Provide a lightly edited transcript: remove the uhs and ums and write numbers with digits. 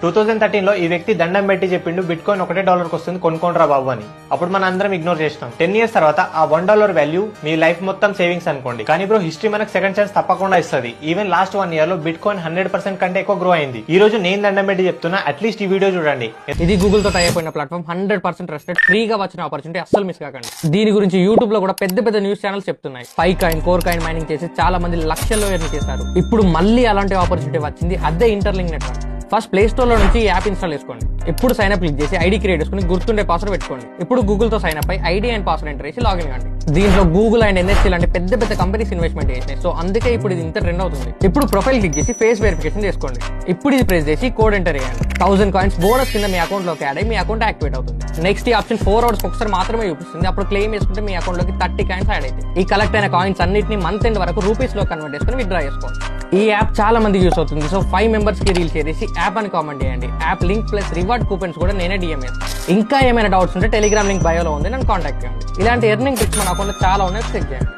2013 లో ఈ వ్యక్తి దండం పెట్టి చెప్పిండు బిట్కాయిన్ $1 వస్తుంది కొనుక్కోండిరా బాబు అని. అప్పుడు మన అందరం ఇగ్నోర్ చేసినాం. 10 years తర్వాత ఆ $1 వాల్యూ మీ లైఫ్ మొత్తం సేవింగ్స్ అనుకోండి. కానీ బ్రో హిస్టరీ మనకు సెకండ్ ఛాన్స్ తప్పకుండా ఇస్తుంది. ఈవెన్ లాస్ట్ 1 year లో బిట్కాయిన్ 100% కంటే ఎక్కువ గ్రో అయింది. ఈ రోజు నేను దండం పెట్టి చెప్తున్నా, అట్లీస్ట్ ఈ వీడియో చూడండి. ఇది గూగుల్ తో టై అయిపోయిన ప్లాట్ఫామ్, 100% ట్రస్టెడ్, ఫ్రీగా వచ్చిన ఆపర్చునిటీ, అస్సలు మిస్ కాకండి. దీని గురించి యూట్యూబ్ లో కూడా పెద్ద పెద్ద న్యూస్ ఛానల్స్ చెప్తున్నాయి. పైకాయిన్, కోర్ కాయిన్ మైనింగ్ చేసి చాలా మంది లక్షల్లో ఎర్న్ చేశారు. ఇప్పుడు మళ్ళీ అలాంటి ఆపర్చునిటీ వచ్చింది, అదే interlink network. First play store లో నుంచి ఈ యాప్ ఇన్స్టాల్ చేసుకోండి. ఇప్పుడు సైన్ అప్ క్లిక్ చేసి ఐడి క్రియేట్ చేసుకుని గుర్తుండే పాస్వర్డ్ పెట్టుకోండి. ఇప్పుడు గూగుల్ తో సైన్ అప్ అయి ఐడి అండ్ పాస్వర్డ్ ఎంటర్ చేసి లాగిన్ కండి. దీంట్లో గూగుల్ అండ్ ఎన్ఎస్సీ లాంటి పెద్ద పెద్ద కంపెనీస్ ఇన్వెస్ట్మెంట్ చేసినాయి. సో అందుకే ఇప్పుడు ఇది ఇంత ట్రెండ్ అవుతుంది. ఇప్పుడు ప్రొఫైల్ క్లిక్ చేసి ఫేస్ వెరిఫికేషన్ చేసుకోండి. ఇప్పుడు ఇది ప్రెస్ చేసి కోడ్ ఎంటర్ చేయండి. 1000 కాయిన్స్ బోనస్ కింద మీ అకౌంట్ లోకి యాడ్ అయ్యి మీ అకౌంట్ యాక్టివేట్ అవుతుంది. నెక్స్ట్ ఈ ఆప్షన్ 4 hours ఒకసారి మాత్రమే చూపిస్తుంది. అప్పుడు క్లెయిమ్ చేసుకుంటే మీ అకౌంట్ లోకి 30 కాయిన్స్ యాడ్ అవుతాయి. ఈ కలెక్ట్ అయిన కాయిన్స్ అన్నిటిని మంత్ ఎండ్ వరకు రూపీస్ లో కన్వర్ట్ చేసుకుని విత్డ్రా చేసుకోవాలి. ఈ యాప్ చాలా మంది యూస్ అవుతుంది. సో 5 members కి రీల్ షేర్ చేసి యాప్ అని కామెంట్ చేయండి. App link plus reward coupons కూడా నేనే డిఎం చేస్తాను. ఇంకా ఏమైనా డౌట్స్ ఉంటే టెలిగ్రామ్ లింక్ బయోలో ఉంది, నన్ను కాంటాక్ట్ చేయండి. ఇలాంటి ఎర్నింగ్ ట్రిక్స్ మన అకౌంట్ లో చాలా ఉన్నాయి, చెక్ చేయండి.